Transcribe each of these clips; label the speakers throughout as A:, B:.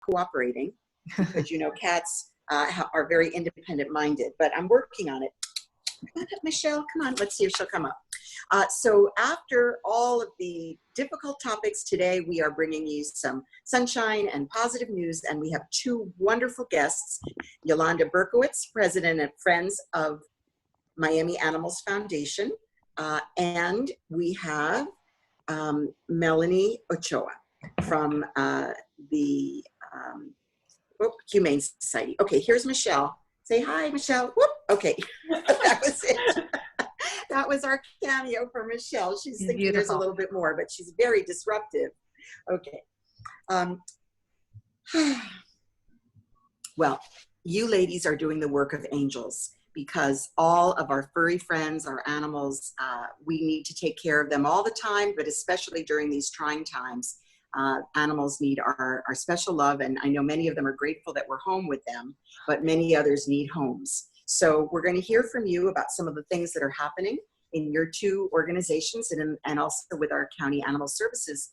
A: cooperating because, cats are very independent-minded, but I'm working on it. Come on up, Michelle, come on, let's see if she'll come up. So after all of the difficult topics today, we are bringing you some sunshine and positive news, and we have two wonderful guests, Yolanda Berkowitz, President and Friends of Miami Animals Foundation, and we have Melanie Ochoa from the Humane Society. Okay, here's Michelle. Say hi, Michelle. Whoop. Okay, that was it. That was our cameo for Michelle. She's thinking beautiful. There's a little bit more, but she's very disruptive. Okay. Well, you ladies are doing the work of angels because all of our furry friends, our animals, we need to take care of them all the time, but especially during these trying times. Animals need our special love, and I know many of them are grateful that we're home with them, but many others need homes. So we're going to hear from you about some of the things that are happening in your two organizations and also with our County Animal Services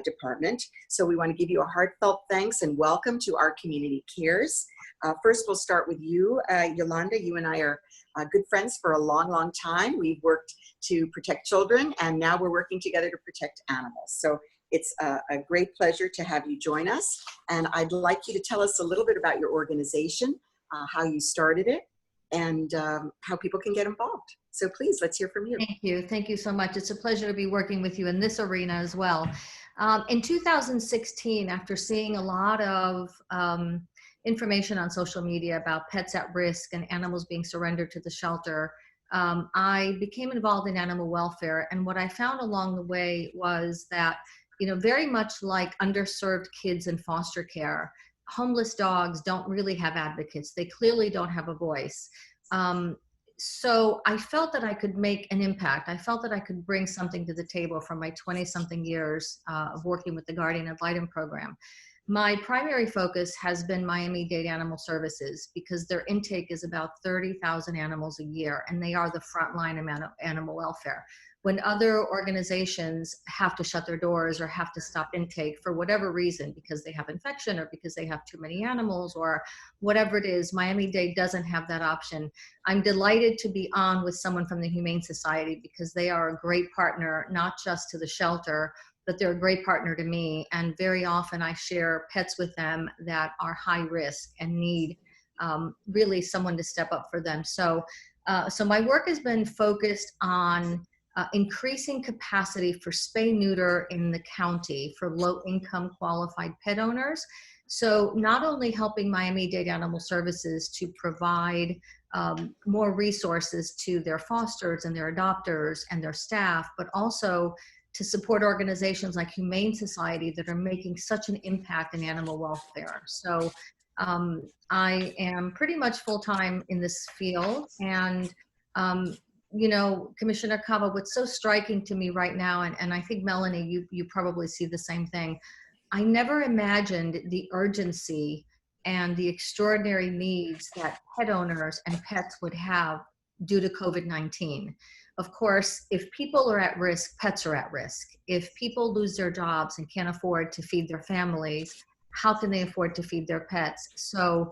A: Department. So we want to give you a heartfelt thanks and welcome to our Community Cares. First, we'll start with you, Yolanda. You and I are good friends for a long, long time. We've worked to protect children, and now we're working together to protect animals. So it's a great pleasure to have you join us. And I'd like you to tell us a little bit about your organization, how you started it, and how people can get involved. So please, let's hear from you.
B: Thank you. Thank you so much. It's a pleasure to be working with you in this arena as well. In 2016, after seeing a lot of information on social media about pets at risk and animals being surrendered to the shelter, I became involved in animal welfare. And what I found along the way was that, very much like underserved kids in foster care, homeless dogs don't really have advocates. They clearly don't have a voice. So I felt that I could make an impact. I felt that I could bring something to the table from my 20-something years of working with the Guardian Ad Litem program. My primary focus has been Miami-Dade Animal Services because their intake is about 30,000 animals a year, and they are the front line of animal welfare. When other organizations have to shut their doors or have to stop intake for whatever reason, because they have infection or because they have too many animals or whatever it is, Miami-Dade doesn't have that option. I'm delighted to be on with someone from the Humane Society because they are a great partner, not just to the shelter, but they're a great partner to me. And very often I share pets with them that are high risk and need really someone to step up for them. So my work has been focused on increasing capacity for spay-neuter in the county for low-income qualified pet owners. So not only helping Miami-Dade Animal Services to provide more resources to their fosters and their adopters and their staff, but also to support organizations like Humane Society that are making such an impact in animal welfare. So I am pretty much full-time in this field, and Commissioner Cava, what's so striking to me right now, and I think Melanie, you probably see the same thing, I never imagined the urgency and the extraordinary needs that pet owners and pets would have due to COVID-19. Of course, if people are at risk, pets are at risk. If people lose their jobs and can't afford to feed their families, how can they afford to feed their pets? So,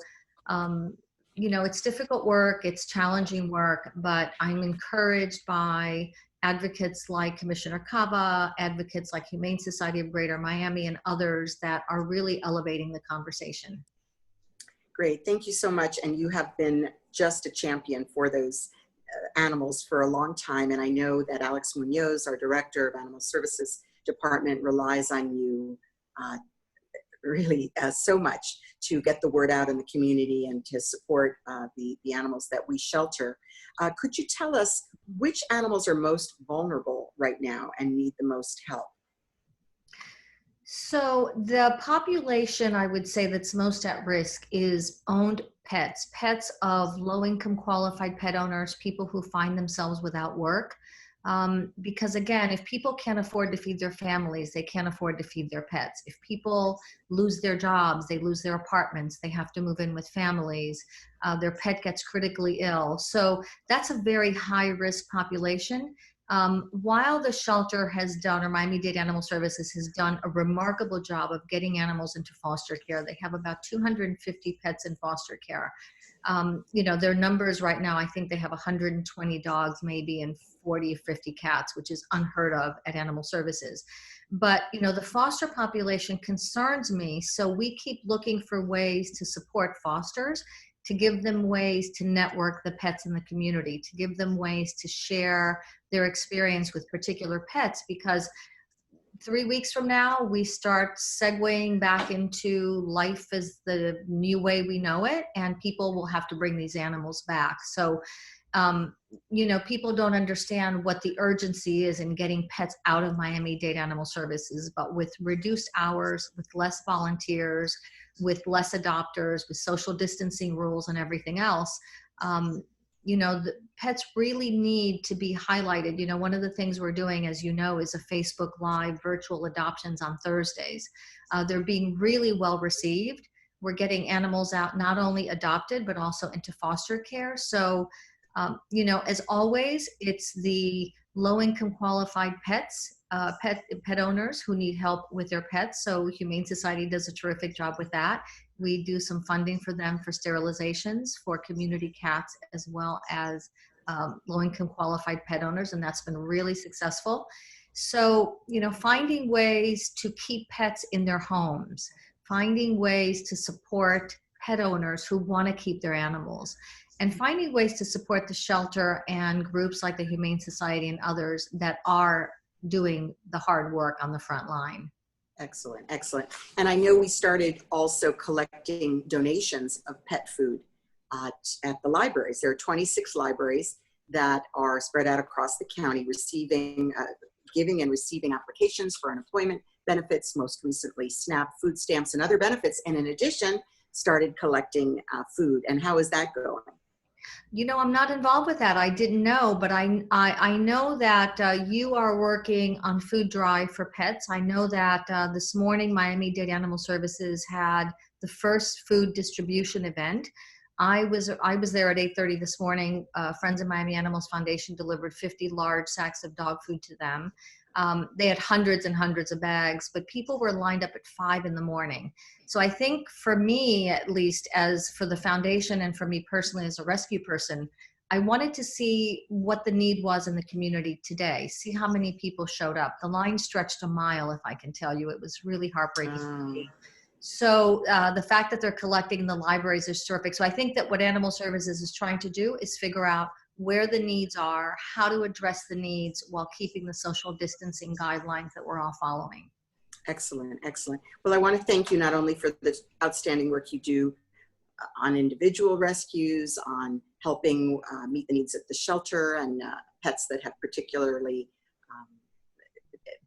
B: it's difficult work, it's challenging work, but I'm encouraged by advocates like Commissioner Cava, advocates like Humane Society of Greater Miami, and others that are really elevating the conversation.
A: Great, thank you so much. And you have been just a champion for those animals for a long time. And I know that Alex Munoz, our Director of Animal Services Department, relies on you really so much to get the word out in the community and to support the animals that we shelter. Could you tell us which animals are most vulnerable right now and need the most help?
B: So the population, I would say, that's most at risk is owned pets, pets of low-income qualified pet owners, people who find themselves without work. Because again, if people can't afford to feed their families, they can't afford to feed their pets. If people lose their jobs, they lose their apartments, they have to move in with families, their pet gets critically ill. So that's a very high risk population. While the shelter has done, or Miami-Dade Animal Services has done a remarkable job of getting animals into foster care. They have about 250 pets in foster care. Their numbers right now, I think they have 120 dogs maybe and 40 or 50 cats, which is unheard of at Animal Services. But, the foster population concerns me. So we keep looking for ways to support fosters, to give them ways to network the pets in the community, to give them ways to share their experience with particular pets, because 3 weeks from now, we start segueing back into life as the new way we know it, and people will have to bring these animals back. So, people don't understand what the urgency is in getting pets out of Miami-Dade Animal Services, but with reduced hours, with less volunteers, with less adopters, with social distancing rules and everything else, the pets really need to be highlighted. One of the things we're doing, as you know, is a Facebook Live virtual adoptions on Thursdays. They're being really well received. We're getting animals out, not only adopted, but also into foster care. So, as always, it's the low-income qualified pet owners who need help with their pets. So Humane Society does a terrific job with that. We do some funding for them for sterilizations for community cats, as well as low-income qualified pet owners, and that's been really successful. So, finding ways to keep pets in their homes, finding ways to support pet owners who want to keep their animals, and finding ways to support the shelter and groups like the Humane Society and others that are doing the hard work on the front line.
A: Excellent, excellent. And I know we started also collecting donations of pet food at the libraries. There are 26 libraries that are spread out across the county, giving and receiving applications for unemployment benefits, most recently SNAP, food stamps, and other benefits. And in addition, started collecting food. And how is that going?
B: I'm not involved with that. I didn't know, but I know that you are working on food drive for pets. I know that this morning Miami-Dade Animal Services had the first food distribution event. I was there at 8:30 this morning. Friends of Miami Animals Foundation delivered 50 large sacks of dog food to them. They had hundreds and hundreds of bags, but people were lined up at 5 a.m. So I think for me, at least, as for the foundation and for me personally as a rescue person, I wanted to see what the need was in the community today, see how many people showed up. The line stretched a mile, if I can tell you. It was really heartbreaking to me. So the fact that they're collecting in the libraries is terrific. So I think that what Animal Services is trying to do is figure out where the needs are, how to address the needs while keeping the social distancing guidelines that we're all following.
A: Excellent, excellent. Well, I want to thank you not only for the outstanding work you do on individual rescues, on helping meet the needs at the shelter and pets that have particularly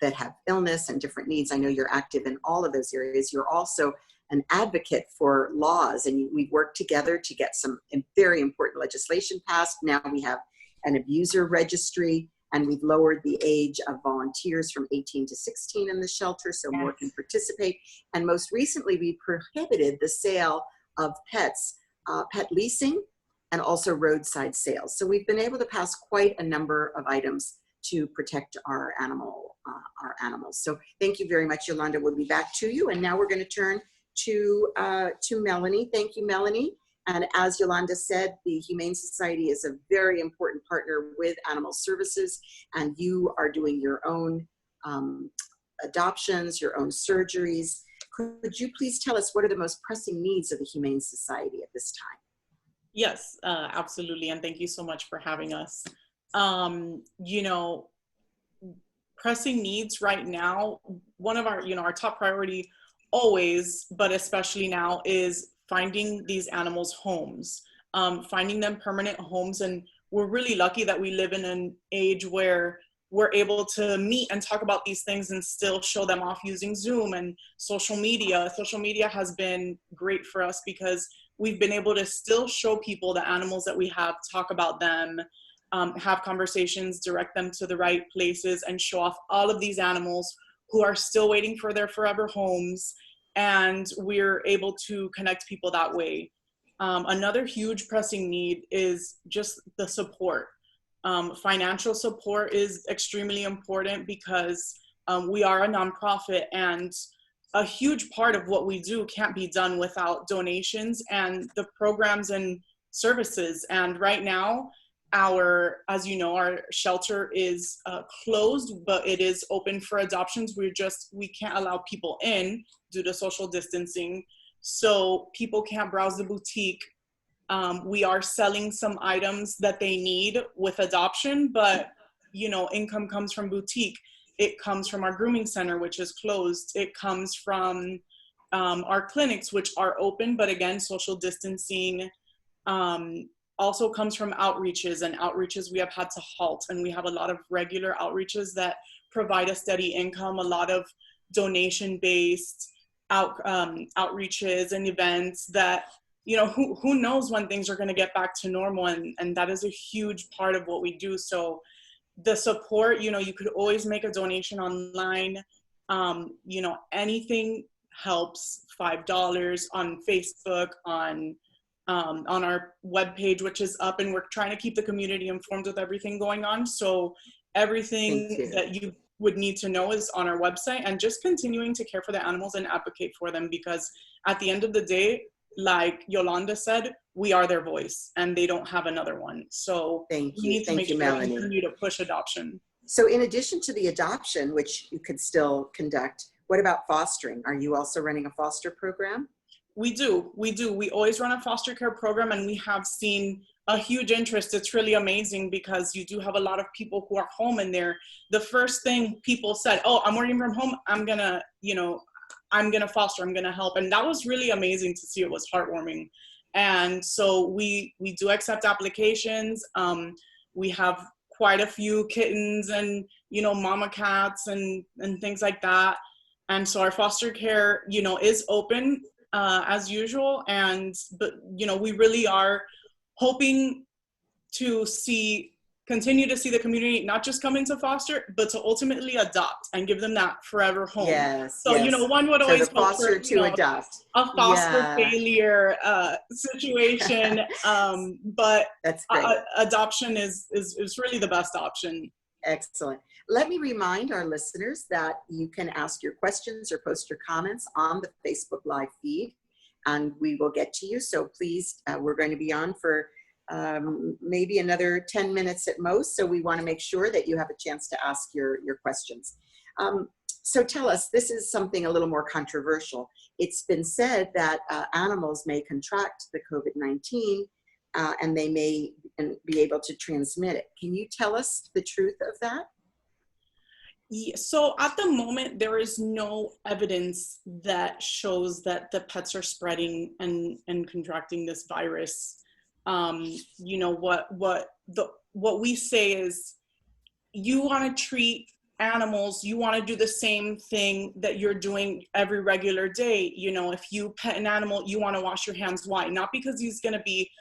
A: that have illness and different needs. I know you're active in all of those areas. You're also an advocate for laws, and we've worked together to get some very important legislation passed. Now we have an abuser registry, and we've lowered the age of volunteers from 18 to 16 in the shelter, so more can participate. And most recently, we prohibited the sale of pets, pet leasing, and also roadside sales. So we've been able to pass quite a number of items to protect our animals. So thank you very much, Yolanda. We'll be back to you. And now we're going to turn to Melanie. Thank you, Melanie. And as Yolanda said, the Humane Society is a very important partner with Animal Services, and you are doing your own adoptions, your own surgeries. Could you please tell us what are the most pressing needs of the Humane Society at this time?
C: Yes, absolutely. And thank you so much for having us. Pressing needs right now, one of our top priority always, but especially now, is finding these animals homes, finding them permanent homes. And we're really lucky that we live in an age where we're able to meet and talk about these things and still show them off using Zoom and social media. Social media has been great for us because we've been able to still show people the animals that we have, talk about them, have conversations, direct them to the right places, and show off all of these animals who are still waiting for their forever homes. And we're able to connect people that way. Another huge pressing need is just the support. Financial support is extremely important because we are a nonprofit, and a huge part of what we do can't be done without donations and the programs and services. And right now, as you know, our shelter is closed, but it is open for adoptions. We can't allow people in due to social distancing. So people can't browse the boutique. We are selling some items that they need with adoption, but income comes from boutique. It comes from our grooming center, which is closed. It comes from our clinics, which are open, but again, social distancing. Also comes from outreaches, and outreaches we have had to halt. And we have a lot of regular outreaches that provide a steady income, a lot of donation-based outreaches and events that, who knows when things are going to get back to normal. And that is a huge part of what we do. So the support, you could always make a donation online. Anything helps. $5 on Facebook, on our webpage, which is up, and we're trying to keep the community informed with everything going on. So everything that you would need to know is on our website, and just continuing to care for the animals and advocate for them, because at the end of the day, like Yolanda said, we are their voice and they don't have another one. So we need to make sure we continue to push adoption.
A: So in addition to the adoption, which you could still conduct, what about fostering? Are you also running a foster program?
C: We do. We always run a foster care program, and we have seen a huge interest. It's really amazing because you do have a lot of people who are home, and the first thing people said, oh, I'm working from home, I'm gonna foster, I'm gonna help. And that was really amazing to see. It was heartwarming. And so we do accept applications. We have quite a few kittens and, mama cats and things like that. And so our foster care, is open as usual. But we really are hoping to continue to see the community not just come into foster, but to ultimately adopt and give them that forever home.
A: Yes.
C: So, one would always
A: foster to adopt.
C: A foster failure situation. But
A: that's great.
C: Adoption is really the best option.
A: Excellent. Let me remind our listeners that you can ask your questions or post your comments on the Facebook Live feed, and we will get to you. So please, we're going to be on for maybe another 10 minutes at most. So we want to make sure that you have a chance to ask your questions. So tell us, this is something a little more controversial. It's been said that animals may contract the COVID-19 and they may be able to transmit it. Can you tell us the truth of that?
C: Yeah, so at the moment, there is no evidence that shows that the pets are spreading and contracting this virus. What we say is, you want to treat animals, you want to do the same thing that you're doing every regular day. If you pet an animal, you want to wash your hands. Why? Not because he's going to be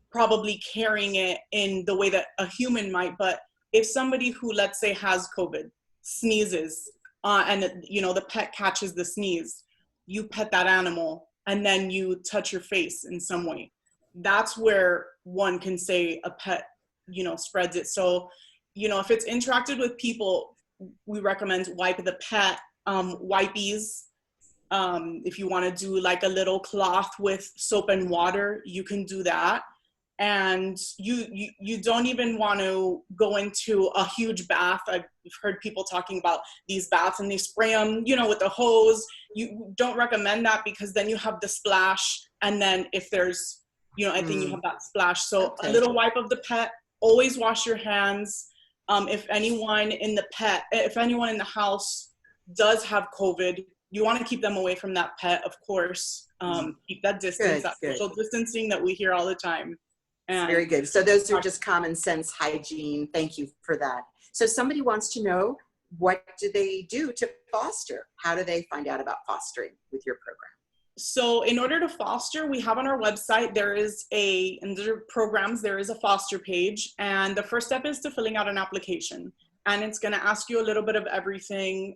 C: probably carrying it in the way that a human might, but if somebody who, let's say, has COVID sneezes and the pet catches the sneeze, you pet that animal and then you touch your face in some way. That's where one can say a pet, spreads it. So, if it's interacted with people, we recommend wipe the pet, wipies. If you want to do like a little cloth with soap and water, you can do that. And you don't even want to go into a huge bath. I've heard people talking about these baths and they spray them, with the hose. You don't recommend that, because then you have the splash. And then if there's, I think you have that splash. So a little wipe of the pet, always wash your hands. If anyone in the house does have COVID, you want to keep them away from that pet, of course. Keep that distance, social distancing that we hear all the time.
A: Very good. So those are just common sense hygiene. Thank you for that. So somebody wants to know, what do they do to foster? How do they find out about fostering with your program?
C: So in order to foster, we have on our website, under programs, there is a foster page. And the first step is to filling out an application. And it's going to ask you a little bit of everything,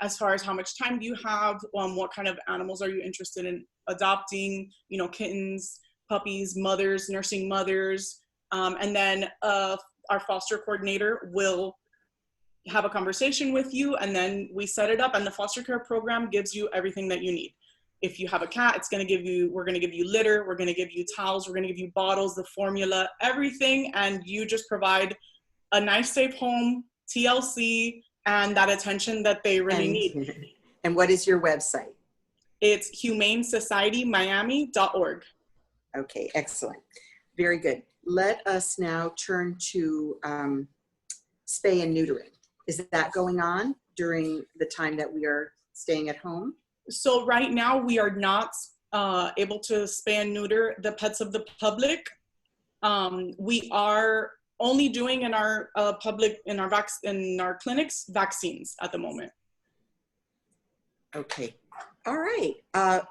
C: as far as how much time do you have, what kind of animals are you interested in adopting, kittens, puppies, mothers, nursing mothers, and then a our foster coordinator will have a conversation with you, and then we set it up, and the foster care program gives you everything that you need. If you have a cat, we're going to give you litter, we're going to give you towels, we're going to give you bottles, the formula, everything, and you just provide a nice, safe home, TLC, and that attention that they really need.
A: And what is your website?
C: It's humanesocietymiami.org.
A: Okay, excellent. Very good. Let us now turn to spay and neutering. Is that going on during the time that we are staying at home?
C: So right now we are not able to spay and neuter the pets of the public. We are only doing in our in our clinics vaccines at the moment.
A: Okay. All right.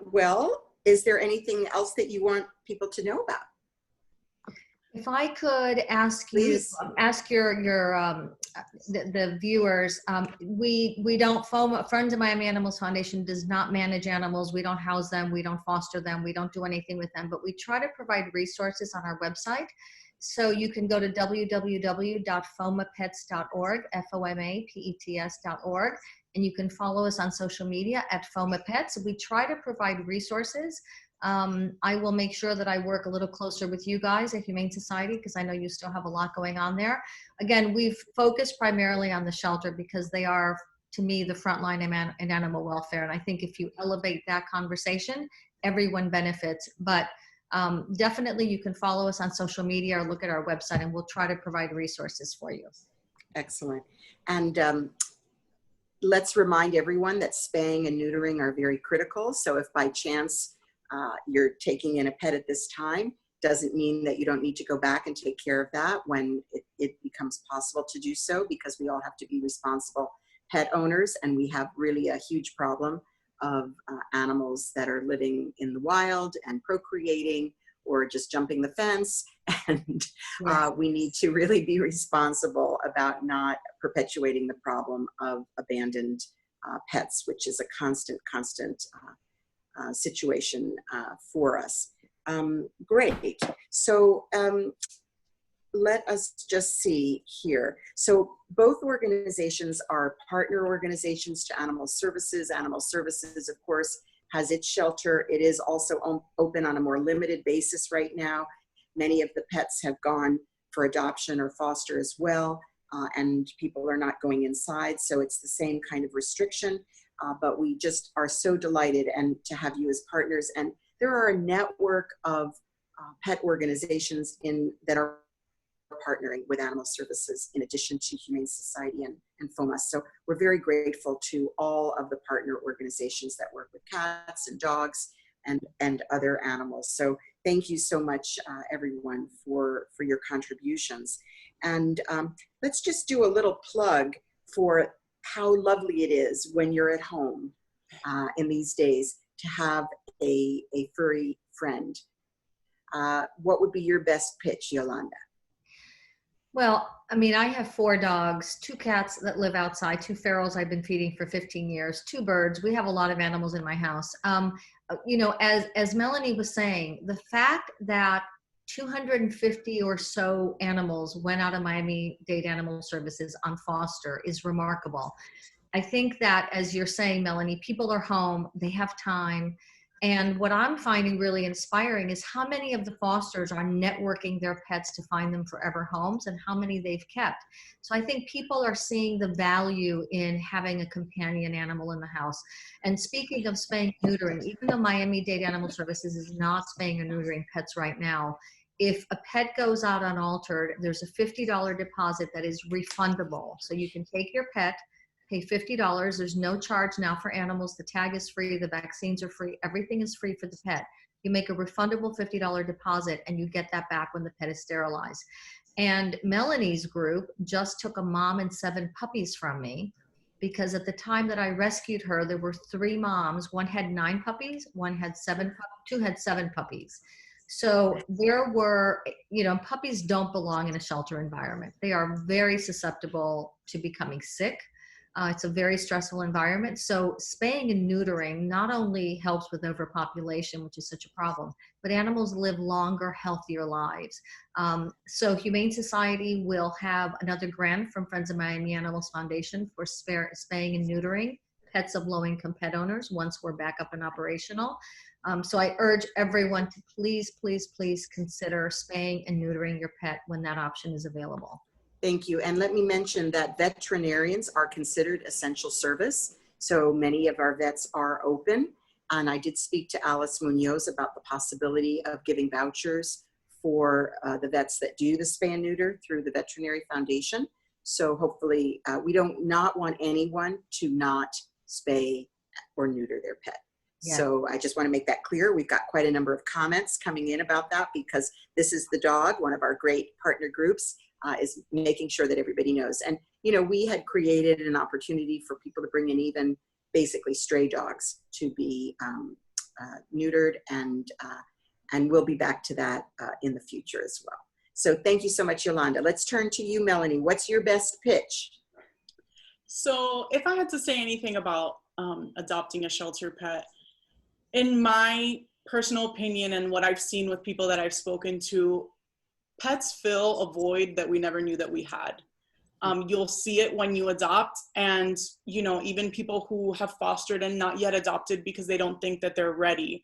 A: Well, is there anything else that you want people to know about?
B: If I could ask you,
A: Please.
B: ask the viewers, we don't, Friends of Miami Animals Foundation does not manage animals. We don't house them. We don't foster them. We don't do anything with them, but we try to provide resources on our website. So you can go to www.fomapets.org, FOMAPETS.org, and you can follow us on social media at FOMAPets. We try to provide resources. I will make sure that I work a little closer with you guys at Humane Society, because I know you still have a lot going on there. Again, we've focused primarily on the shelter because they are, to me, the front line in animal welfare. And I think if you elevate that conversation, everyone benefits. But definitely you can follow us on social media or look at our website, and we'll try to provide resources for you. Excellent.
A: And let's remind everyone that spaying and neutering are very critical. So if by chance you're taking in a pet at this time, doesn't mean that you don't need to go back and take care of that when it becomes possible to do so, because we all have to be responsible pet owners, and we have really a huge problem of animals that are living in the wild and procreating or just jumping the fence. And we need to really be responsible about not perpetuating the problem of abandoned pets, which is a constant situation for us. Great. So let us just see here. So both organizations are partner organizations to Animal Services. Animal Services, of course, has its shelter. It is also open on a more limited basis right now. Many of the pets have gone for adoption or foster as well, and people are not going inside, so it's the same kind of restriction. But we just are so delighted to have you as partners. And there are a network of pet organizations that are partnering with Animal Services in addition to Humane Society and FOMA. So we're very grateful to all of the partner organizations that work with cats and dogs and other animals. So thank you so much, everyone, for your contributions. And let's just do a little plug for how lovely it is when you're at home in these days to have a furry friend. What would be your best pitch, Yolanda?
B: Well, I mean, I have 4 dogs, 2 cats that live outside, 2 ferals I've been feeding for 15 years, 2 birds. We have a lot of animals in my house. You know, as Melanie was saying, the fact that 250 or so animals went out of Miami-Dade Animal Services on foster is remarkable. I think that, as you're saying, Melanie, people are home, they have time. And what I'm finding really inspiring is how many of the fosters are networking their pets to find them forever homes and how many they've kept. So I think people are seeing the value in having a companion animal in the house. And speaking of spaying and neutering, even though Miami-Dade Animal Services is not spaying and neutering pets right now, if a pet goes out unaltered, there's a $50 deposit that is refundable. So you can take your pet, pay $50. There's no charge now for animals. The tag is free. The vaccines are free. Everything is free for the pet. You make a refundable $50 deposit and you get that back when the pet is sterilized. And Melanie's group just took a mom and 7 puppies from me, because at the time that I rescued her, there were 3 moms. One had 9 puppies. One had 7, 2 had 7 puppies. So there were, you know, puppies don't belong in a shelter environment. They are very susceptible to becoming sick. It's a very stressful environment. So spaying and neutering not only helps with overpopulation, which is such a problem, but animals live longer, healthier lives. So Humane Society will have another grant from Friends of Miami Animals Foundation for spaying and neutering pets of low-income pet owners once we're back up and operational. So I urge everyone to please, please, please consider spaying and neutering your pet when that option is available.
A: Thank you. And let me mention that veterinarians are considered essential service. So many of our vets are open. And I did speak to Alice Munoz about the possibility of giving vouchers for the vets that do the spay and neuter through the Veterinary Foundation. So hopefully we don't not want anyone to not spay or neuter their pet. Yeah. So I just want to make that clear. We've got quite a number of comments coming in about that because This Is the Dog, one of our great partner groups, is making sure that everybody knows. And, you know, we had created an opportunity for people to bring in even basically stray dogs to be neutered, and we'll be back to that in the future as well. So thank you so much, Yolanda. Let's turn to you, Melanie. What's your best pitch?
C: So if I had to say anything about adopting a shelter pet, in my personal opinion and what I've seen with people that I've spoken to, pets fill a void that we never knew that we had. You'll see it when you adopt, and you know, even people who have fostered and not yet adopted because they don't think that they're ready.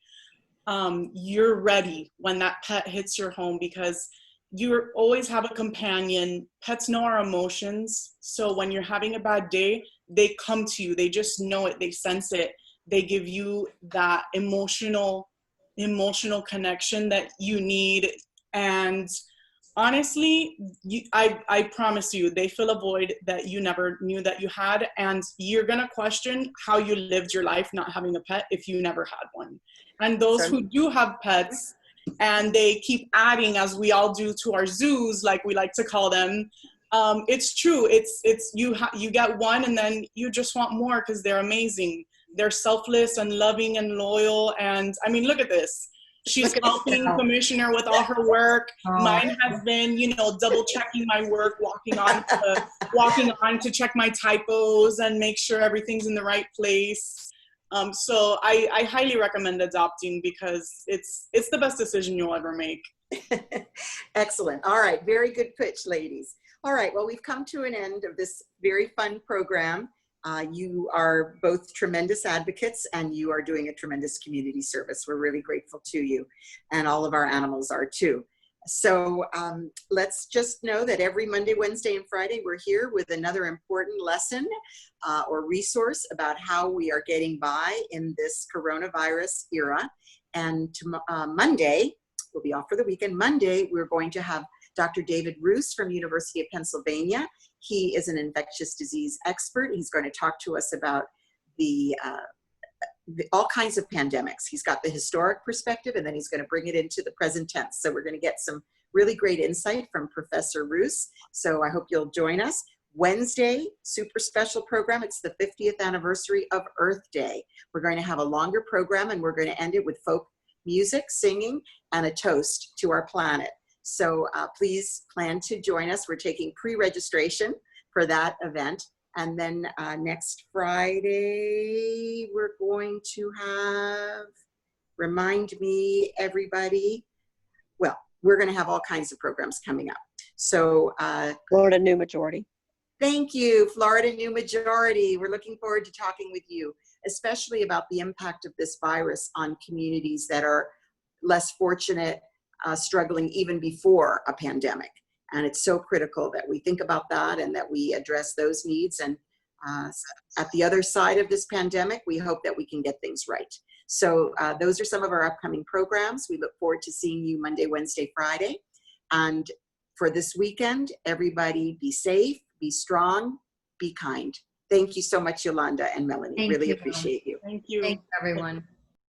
C: You're ready when that pet hits your home because you always have a companion. Pets know our emotions, so when you're having a bad day, they come to you. They just know it. They sense it. They give you that emotional connection that you need. And honestly, I promise you, they fill a void that you never knew that you had. And you're going to question how you lived your life not having a pet if you never had one. And those who do have pets and they keep adding, as we all do, to our zoos, like we like to call them, it's true. It's you get one and then you just want more because they're amazing. They're selfless and loving and loyal. And I mean, look at this. She's helping Commissioner with all her work. Mine has been, you know, double checking my work, walking on to check my typos and make sure everything's in the right place. So I highly recommend adopting because it's the best decision you'll ever make.
A: Excellent. All right. Very good pitch, ladies. All right. Well, we've come to an end of this very fun program. You are both tremendous advocates and you are doing a tremendous community service. We're really grateful to you, and all of our animals are too. So let's just know that every Monday, Wednesday, and Friday, we're here with another important lesson or resource about how we are getting by in this coronavirus era. And Monday, we'll be off for the weekend. Monday, we're going to have Dr. David Roos from University of Pennsylvania. He is an infectious disease expert. He's going to talk to us about all kinds of pandemics. He's got the historic perspective, and then he's going to bring it into the present tense. So we're going to get some really great insight from Professor Roos. So I hope you'll join us. Wednesday, super special program. It's the 50th anniversary of Earth Day. We're going to have a longer program, and we're going to end it with folk music, singing, and a toast to our planet. So please plan to join us. We're taking pre-registration for that event. And then next Friday, we're going to have, remind me, everybody, well, we're going to have all kinds of programs coming up. So
D: Florida New Majority.
A: Thank you, Florida New Majority. We're looking forward to talking with you, especially about the impact of this virus on communities that are less fortunate, struggling even before a pandemic. And it's so critical that we think about that and that we address those needs. And at the other side of this pandemic, we hope that we can get things right. So those are some of our upcoming programs. We look forward to seeing you Monday, Wednesday, Friday. And for this weekend, everybody be safe, be strong, be kind. Thank you so much, Yolanda and Melanie. Really appreciate you.
C: Thank you.
B: Thanks, everyone.